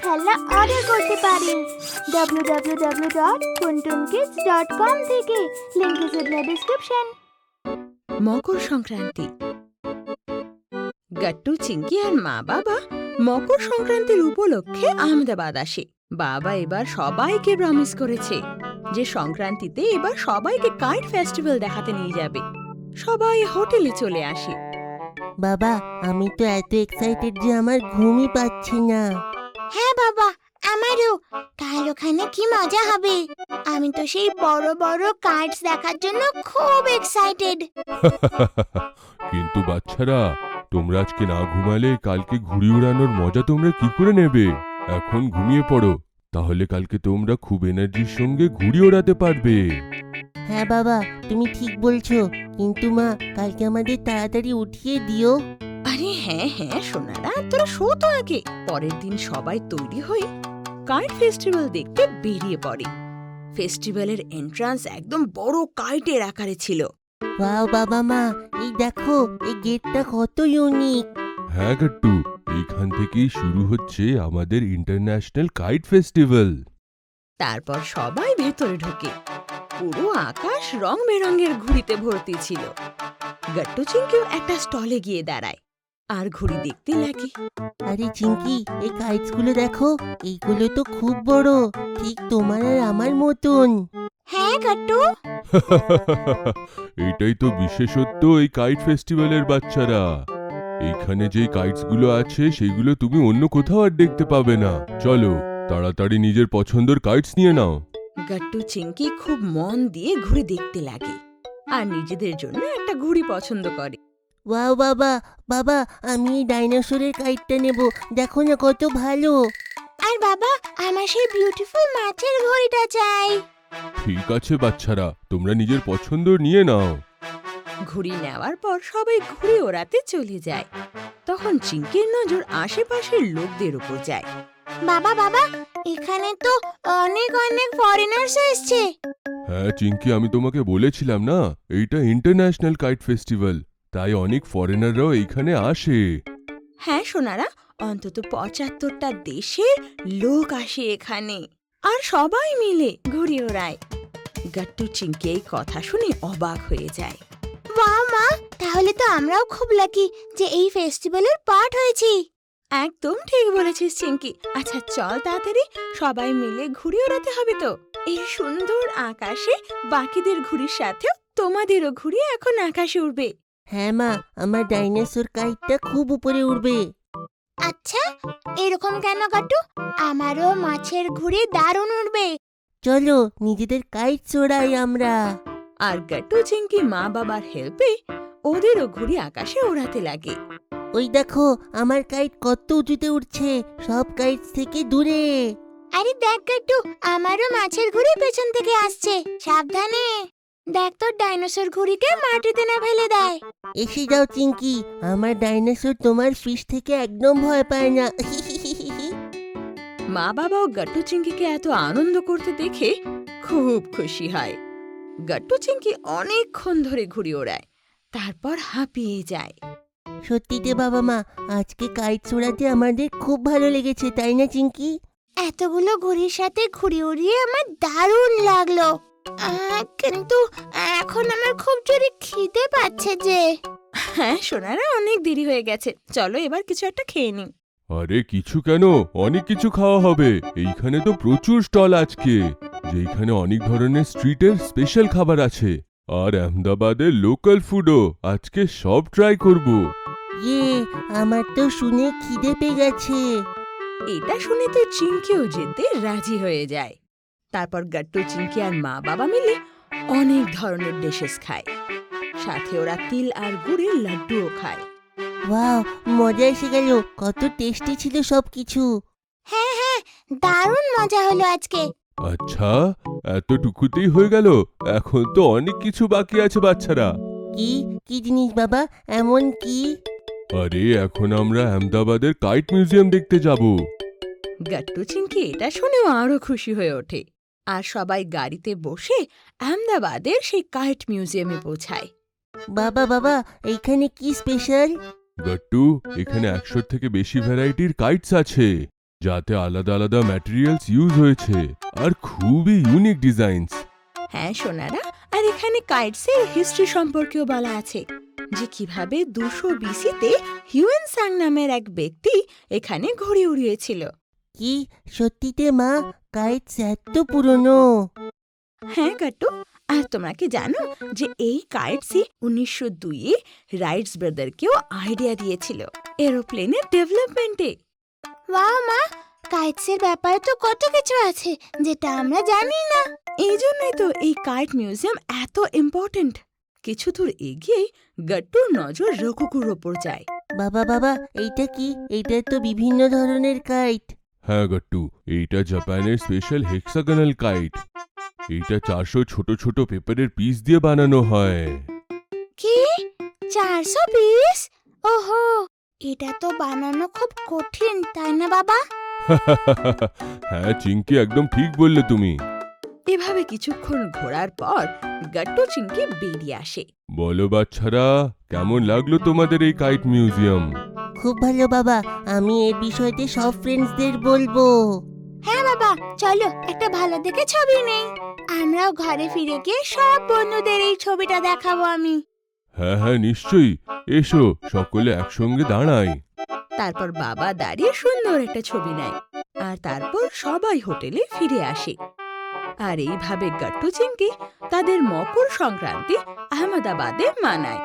খেলনা অর্ডার করতে পারেন www.puntunkids.com থেকে। Link is in the description. Makar Sankranti. Gattu, Chinki আর মা বাবা মকর সংক্রান্তির উপলক্ষে আহমেদাবাদ আসে। বাবা এবার সবাইকে প্রমিস করেছে যে সংক্রান্তিতে এবার সবাইকে কাইট ফেস্টিভ্যাল দেখাতে নিয়ে যাবে। সবাই হোটেলে চলে আসে। বাবা, আমি তো এত এক্সাইটেড যে আমার ঘুমই পাচ্ছি না। হ্যাঁ বাবা, আমারও। কাল ওখানে কি মজা হবে। আমি তো সেই বড় বড় কার্ডস দেখার জন্য খুব এক্সাইটেড। কিন্তু বাচ্চারা, তোমরা আজকে না ঘুমালে কালকে ঘুড়ি উড়ানোর মজা তোমরা কি করে নেবে? এখন ঘুমিয়ে পড়ো, তাহলে কালকে তোমরা খুব এনার্জির সঙ্গে ঘুড়ি ওড়াতে পারবে। হ্যাঁ বাবা, তুমি ঠিক বলছো, কিন্তু মা কালকে আমাদের তাড়াতাড়ি উঠিয়ে দিও। আরে হ্যাঁ হ্যাঁ সোনারা, তোরা শো তো আগে। পরের দিন সবাই তৈরি হয়ে কাইট ফেস্টিভ্যাল দেখতে বেরিয়ে পড়ে। ফেস্টিভ্যালের এন্ট্রান্স একদম বড় কাইটের আকারে ছিল। ওয়াও বাবা মা, এই দেখো, এই গেটটা কত ইউনিক। হ্যাঁ গাট্টু, এইখান থেকেই শুরু হচ্ছে আমাদের ইন্টারন্যাশনাল কাইট ফেস্টিভ্যাল। তারপর সবাই ভেতরে ঢোকে। পুরো আকাশ রং বেরঙের ঘুড়িতে ভর্তি ছিল। গাট্টু চিঙ্কিও একটা স্টলে গিয়ে দাঁড়ায় আর ঘুড়ি দেখতে লাগে। আরে চিঙ্কি, এই কাইটস গুলো দেখো, এইগুলো তো খুব বড়, ঠিক তোমার আর আমার মতন। হ্যাঁ গাট্টু। এইটাই তো বিশেষত্ব এই কাইট ফেস্টিভ্যালের বাচ্চারা। এইখানে যে কাইটস গুলো আছে সেগুলো তুমি অন্য কোথাও আর দেখতে পাবে না। চলো তাড়াতাড়ি নিজের পছন্দের কাইটস নিয়ে নাও। গাট্টু চিঙ্কি খুব মন দিয়ে ঘুড়ি দেখতে লাগে আর নিজেদের জন্য একটা ঘুড়ি পছন্দ করে। ওয়াও বাবা, বাবা আমি এই ডাইনোসরের কাইটটা নেব, দেখো না কত ভালো। আর বাবা, আমার সেই বিউটিফুল মাছের ঘড়িটা চাই। ঠিক আছে বাচ্চারা, তোমরা নিজের পছন্দ নিয়ে নাও। ঘুড়ি নেওয়ার পর সবাই ঘুড়ি ওড়াতে চলে যায়। তখন চিঙ্কির নজর আশেপাশের লোকদের উপর যায়। বাবা বাবা, এখানে তো অনেক অনেক ফরেনার্স এসেছে। হ্যাঁ চিঙ্কি, আমি তোমাকে বলেছিলাম না, এইটা ইন্টারন্যাশনাল কাইট ফেস্টিভ্যাল, তাই অনেক ফরেনাররাও এইখানে আসে। হ্যাঁ সোনারা, অন্তত ৭৫টা দেশের লোক আসে এখানে আর সবাই মিলে ঘুড়ি ওড়ায়। গাট্টু চিঙ্কি এই কথা শুনে অবাক হয়ে যায়। ওয়াও মা, তাহলে তো আমরাও খুব লাকি যে এই ফেস্টিভ্যালের পার্ট হয়েছি। একদম ঠিক বলেছিস চিঙ্কি। আচ্ছা চল তাড়াতাড়ি সবাই মিলে ঘুড়ি ওড়াতে হবে তো। এই সুন্দর আকাশে বাকিদের ঘুড়ির সাথেও তোমাদেরও ঘুড়ি এখন আকাশে উড়বে। হ্যাঁ মা, আমার ডাইনোসর কাইটটা খুব উপরে উঠবে। আচ্ছা, এরকম কেন গাট্টু? আমারও মাছের ঘুড়ি দারুণ উড়বে। চলো নিজেদের কাইট চড়াই আমরা। আর গাট্টু চিঙ্কি মা বাবার হেল্পে ওদেরও ঘুড়ি আকাশে ওড়াতে লাগে। ওই দেখো, আমার কাইট কত উঁচুতে উঠছে, সব কাইটস থেকে দূরে। আরে দেখ গাট্টু, আমারও মাছের ঘুড়ি পেছন থেকে আসছে। সাবধানে দেখ, তোর ডাইনোসর ঘুড়িকে মাটিতে না ফেলে দেয়। এসে যাও চিঙ্কি, আমার ডাইনোসর তোমার ফিশ থেকে একদম ভয় পায় না। মা বাবাও গাট্টু চিঙ্কিকে এত আনন্দ করতে দেখে খুব খুশি হয়। গাট্টু চিঙ্কি অনেকক্ষণ ধরে ঘুড়ি ওড়ায়, তারপর হাঁপিয়ে যায়। সত্যিতে বাবা মা, আজকে কাইট চড়াতে আমাদের খুব ভালো লেগেছে, তাই না চিঙ্কি? এতগুলো ঘুড়ির সাথে ঘুড়ি উড়িয়ে আমার দারুণ লাগলো। কিন্তু এখন আমার খুব জোরে খিদে পাচ্ছে যে। হ্যাঁ সোনারা, অনেক দেরি হয়ে গেছে, চলো এবার কিছু একটা খেয়ে নিই। আরে কিছু কেন, অনেক কিছু খাওয়া হবে। এইখানে তো প্রচুর স্টল আজকে, যেখানে অনেক ধরনের স্ট্রিটের স্পেশাল খাবার আছে। আর আহমেদাবাদের লোকাল ফুডও আজকে সব ট্রাই করব। ইয়ে, আমার তো শুনে খিদে পেয়ে গেছে। এটা শুনে তো চিঙ্কিও যেতে রাজি হয়ে যায়। তারপর গাট্টু চিঙ্কি আর মা বাবা মিলে অনেক ধরনের ডিশেস খায়, সাথে ওরা তিল আর গুড়ের লাড্ডুও খায়। ওয়াও, মজা এসে গেল, কত টেস্টি ছিল সবকিছু। হ্যাঁ হ্যাঁ, দারুণ মজা হলো আজকে। আচ্ছা, এতটুকুতেই হয়ে গেল? এখন তো অনেক কিছু বাকি আছে বাচ্চারা। কি কি জিনিস বাবা, এমন কি? আরে এখন আমরা আহমেদাবাদের কাইট মিউজিয়াম দেখতে যাব। গাট্টু চিঙ্কি এটা শুনেও আরো খুশি হয়ে ওঠে আর সবাই গাড়িতে বসে আহমেদাবাদের সেই কাইট মিউজিয়ামে পৌঁছায়। বাবা বাবা, এইখানে কি স্পেশাল? গাট্টু, এখানে ১০০ থেকে বেশি ভ্যারাইটির কাইটস আছে, যাতে আলাদা আলাদা ম্যাটেরিয়ালস ইউজ হয়েছে আর খুবই ইউনিক ডিজাইনস। হ্যাঁ সোনারা, আর এখানে কাইটসের হিস্ট্রি সম্পর্কেও বলা আছে যে কিভাবে 200 বিসিতে হিউয়েন সাং নামের এক ব্যক্তি এখানে ঘুড়ি উড়িয়েছিল। কি সত্যিতে মা, কাইটস এত পুরনো? হ্যাঁ গাট্টু, আর তোমরা কি জানো যে এই কাইটসই 1902-এ রাইটস ব্রাদারকেও আইডিয়া দিয়েছিল এরোপ্লেনের ডেভেলপমেন্টে। ওয়াও মা, কাইটসের ব্যাপারে তো কত কিছু আছে যেটা আমরা জানি না। এই জন্যই তো এই কাইট মিউজিয়াম এত ইম্পর্ট্যান্ট। কিছু দূর এগিয়েই গাট্টুর নজর রঘুকুর ওপর যায়। বাবা বাবা, এইটা কি? এইটা তো বিভিন্ন ধরনের কাইট। হ্যাঁ গট্টু, এইটা জাপানের স্পেশাল হেক্সাগোনাল কাইট। এইটা 400 ছোট ছোট পেপারের পিস দিয়ে বানানো হয়। কি 400 পিস? ওহো, এটা তো বানানো খুব কঠিন, তাই না বাবা? হ্যাঁ চিঙ্কি, একদম ঠিক বললে তুমি। এভাবে কিছুক্ষণ ঘোরার পর গাট্টু চিংকি বেরিয়ে আসে। বলো বাচ্চারা, কেমন লাগলো তোমাদের এই কাইট মিউজিয়াম? খুব ভালো বাবা, আমি এই বিষয়তে সব ফ্রেন্ডসদের বলবো। হ্যাঁ বাবা, চলো একটা ভালো দেখে ছবি নেই। আমরাও ঘরে ফিরে গিয়ে সব বন্ধুদের এই ছবিটা দেখাবো আমি। হ্যাঁ হ্যাঁ নিশ্চয়ই, এসো সকলে একসঙ্গে দাঁড়াই। তারপর বাবা দাঁড়িয়ে সুন্দর একটা ছবি নেয়, আর তারপর সবাই হোটেলে ফিরে আসে। আর এইভাবে গাট্টু চিংকি তাদের মকর সংক্রান্তি আহমেদাবাদে মানায়।